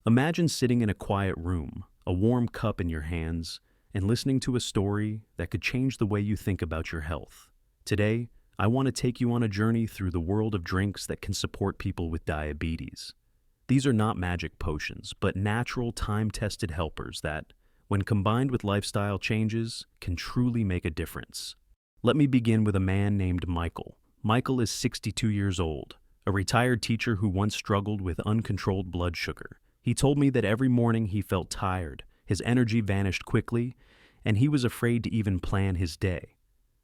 Imagine sitting in a quiet room, a warm cup in your hands, and listening to a story that could change the way you think about your health. Today, I want to take you on a journey through the world of drinks that can support people with diabetes. These are not magic potions, but natural, time-tested helpers that, when combined with lifestyle changes, can truly make a difference. Let me begin with a man named Michael. Michael is 62 years old, a retired teacher who once struggled with uncontrolled blood sugar. He told me that every morning he felt tired, his energy vanished quickly, and he was afraid to even plan his day.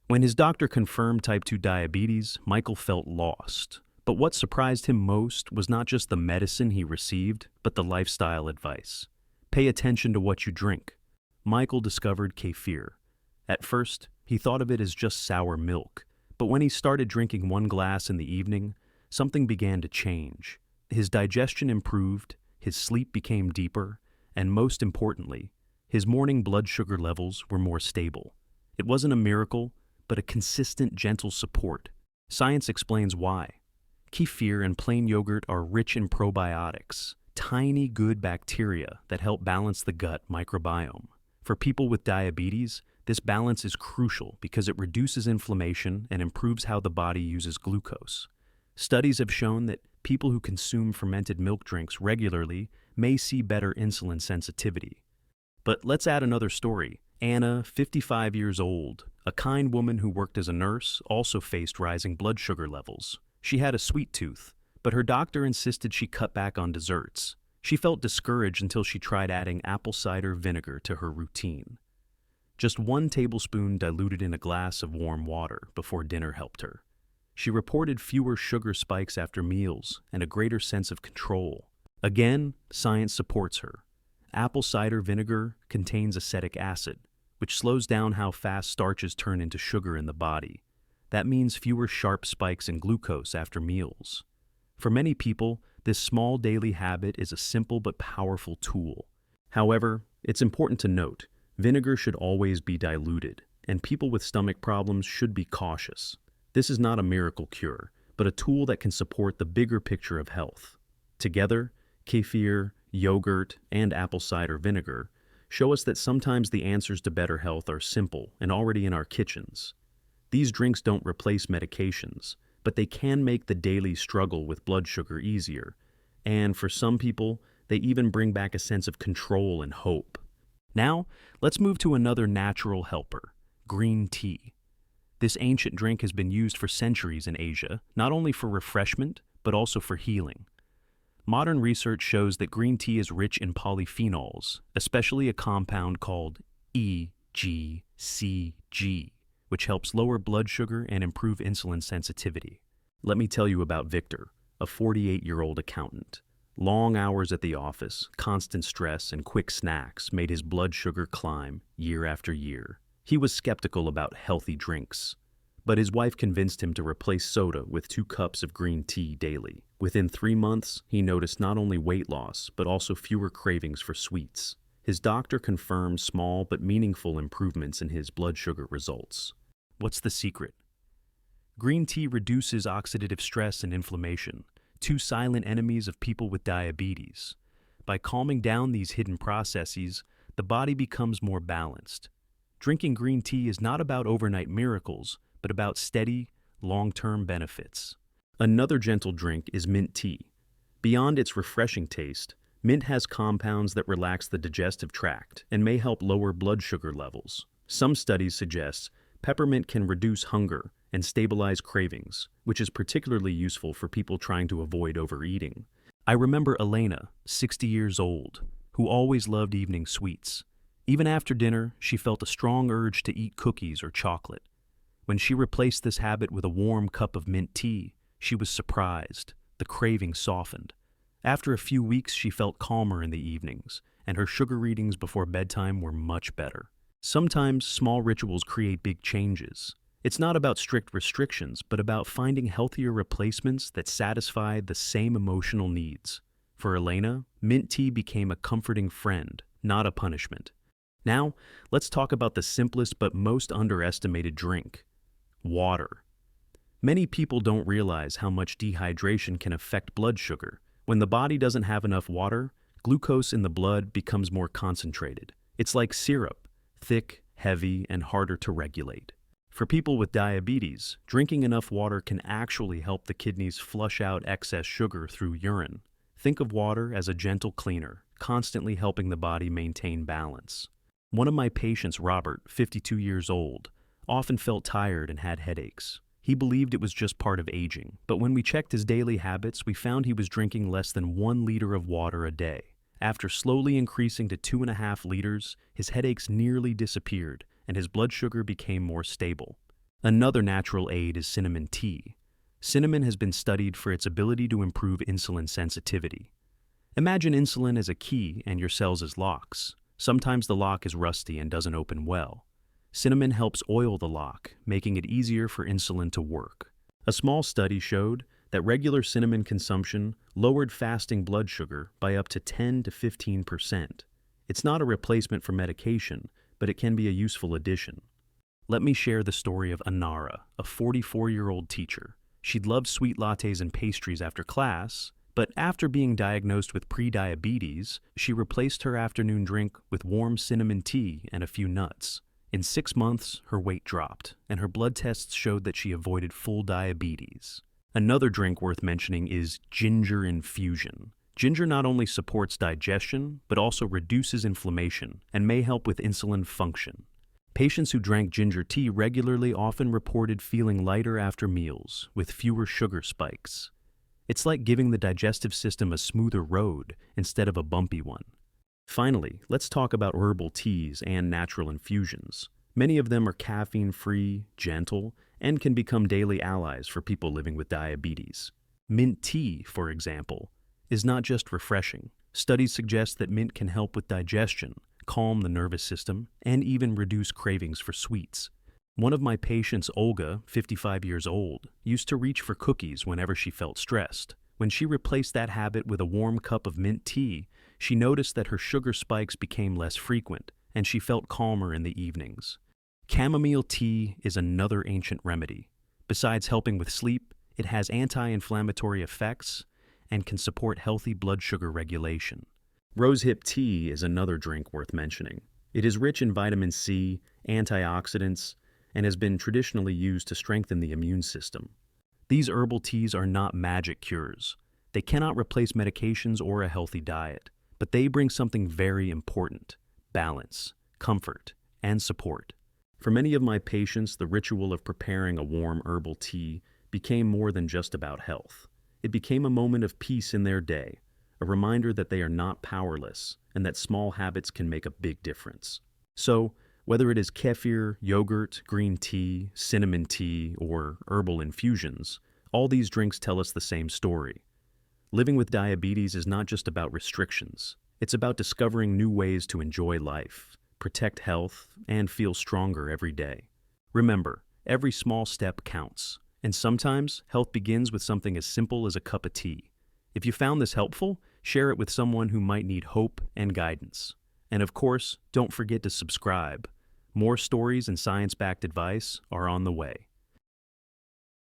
When his doctor confirmed type 2 diabetes, Michael felt lost. But what surprised him most was not just the medicine he received, but the lifestyle advice. Pay attention to what you drink. Michael discovered kefir. At first, he thought of it as just sour milk, but when he started drinking one glass in the evening, something began to change. His digestion improved, his sleep became deeper, and most importantly, his morning blood sugar levels were more stable. It wasn't a miracle, but a consistent, gentle support. Science explains why. Kefir and plain yogurt are rich in probiotics, tiny good bacteria that help balance the gut microbiome. For people with diabetes, this balance is crucial because it reduces inflammation and improves how the body uses glucose. Studies have shown that people who consume fermented milk drinks regularly may see better insulin sensitivity. But let's add another story. Anna, 55 years old, a kind woman who worked as a nurse, also faced rising blood sugar levels. She had a sweet tooth, but her doctor insisted she cut back on desserts. She felt discouraged until she tried adding apple cider vinegar to her routine. Just 1 tablespoon diluted in a glass of warm water before dinner helped her. She reported fewer sugar spikes after meals and a greater sense of control. Again, science supports her. Apple cider vinegar contains acetic acid, which slows down how fast starches turn into sugar in the body. That means fewer sharp spikes in glucose after meals. For many people, this small daily habit is a simple but powerful tool. However, it's important to note, vinegar should always be diluted, and people with stomach problems should be cautious. This is not a miracle cure, but a tool that can support the bigger picture of health. Together, kefir, yogurt, and apple cider vinegar show us that sometimes the answers to better health are simple and already in our kitchens. These drinks don't replace medications, but they can make the daily struggle with blood sugar easier. And for some people, they even bring back a sense of control and hope. Now, let's move to another natural helper, green tea. This ancient drink has been used for centuries in Asia, not only for refreshment, but also for healing. Modern research shows that green tea is rich in polyphenols, especially a compound called EGCG, which helps lower blood sugar and improve insulin sensitivity. Let me tell you about Victor, a 48-year-old accountant. Long hours at the office, constant stress, and quick snacks made his blood sugar climb year after year. He was skeptical about healthy drinks, but his wife convinced him to replace soda with 2 cups of green tea daily. Within 3 months, he noticed not only weight loss, but also fewer cravings for sweets. His doctor confirmed small but meaningful improvements in his blood sugar results. What's the secret? Green tea reduces oxidative stress and inflammation, 2 silent enemies of people with diabetes. By calming down these hidden processes, the body becomes more balanced. Drinking green tea is not about overnight miracles, but about steady, long-term benefits. Another gentle drink is mint tea. Beyond its refreshing taste, mint has compounds that relax the digestive tract and may help lower blood sugar levels. Some studies suggest peppermint can reduce hunger and stabilize cravings, which is particularly useful for people trying to avoid overeating. I remember Elena, 60 years old, who always loved evening sweets. Even after dinner, she felt a strong urge to eat cookies or chocolate. When she replaced this habit with a warm cup of mint tea, she was surprised. The craving softened. After a few weeks, she felt calmer in the evenings, and her sugar readings before bedtime were much better. Sometimes small rituals create big changes. It's not about strict restrictions, but about finding healthier replacements that satisfy the same emotional needs. For Elena, mint tea became a comforting friend, not a punishment. Now, let's talk about the simplest but most underestimated drink: water. Many people don't realize how much dehydration can affect blood sugar. When the body doesn't have enough water, Glucose in the blood becomes more concentrated. It's like syrup, thick, heavy, and harder to regulate. For people with diabetes, drinking enough water can actually help the kidneys flush out excess sugar through urine. Think of water as a gentle cleaner, constantly helping the body maintain balance. One of my patients, Robert, 52 years old, often felt tired and had headaches. He believed it was just part of aging, but when we checked his daily habits, we found he was drinking less than 1 liter of water a day. After slowly increasing to 2.5 liters, his headaches nearly disappeared, and his blood sugar became more stable. Another natural aid is cinnamon tea. Cinnamon has been studied for its ability to improve insulin sensitivity. Imagine insulin as a key and your cells as locks. Sometimes the lock is rusty and doesn't open well. Cinnamon helps oil the lock, making it easier for insulin to work. A small study showed that regular cinnamon consumption lowered fasting blood sugar by up to 10 to 15%. It's not a replacement for medication, but it can be a useful addition. Let me share the story of Anara, a 44-year-old teacher. She'd loved sweet lattes and pastries after class, but after being diagnosed with prediabetes, she replaced her afternoon drink with warm cinnamon tea and a few nuts. In 6 months, her weight dropped, and her blood tests showed that she avoided full diabetes. Another drink worth mentioning is ginger infusion. Ginger not only supports digestion, but also reduces inflammation and may help with insulin function. Patients who drank ginger tea regularly often reported feeling lighter after meals, with fewer sugar spikes. It's like giving the digestive system a smoother road instead of a bumpy one. Finally, let's talk about herbal teas and natural infusions. Many of them are caffeine-free, gentle, and can become daily allies for people living with diabetes. Mint tea, for example, is not just refreshing. Studies suggest that mint can help with digestion, calm the nervous system, and even reduce cravings for sweets. One of my patients, Olga, 55 years old, used to reach for cookies whenever she felt stressed. When she replaced that habit with a warm cup of mint tea, she noticed that her sugar spikes became less frequent, and she felt calmer in the evenings. Chamomile tea is another ancient remedy. Besides helping with sleep, it has anti-inflammatory effects and can support healthy blood sugar regulation. Rosehip tea is another drink worth mentioning. It is rich in vitamin C, antioxidants, and has been traditionally used to strengthen the immune system. These herbal teas are not magic cures. They cannot replace medications or a healthy diet, but they bring something very important: balance, comfort, and support. For many of my patients, the ritual of preparing a warm herbal tea became more than just about health. It became a moment of peace in their day, a reminder that they are not powerless and that small habits can make a big difference. So, whether it is kefir, yogurt, green tea, cinnamon tea, or herbal infusions, all these drinks tell us the same story. Living with diabetes is not just about restrictions. It's about discovering new ways to enjoy life, protect health, and feel stronger every day. Remember, every small step counts, and sometimes health begins with something as simple as a cup of tea. If you found this helpful, share it with someone who might need hope and guidance. And of course, don't forget to subscribe. More stories and science-backed advice are on the way.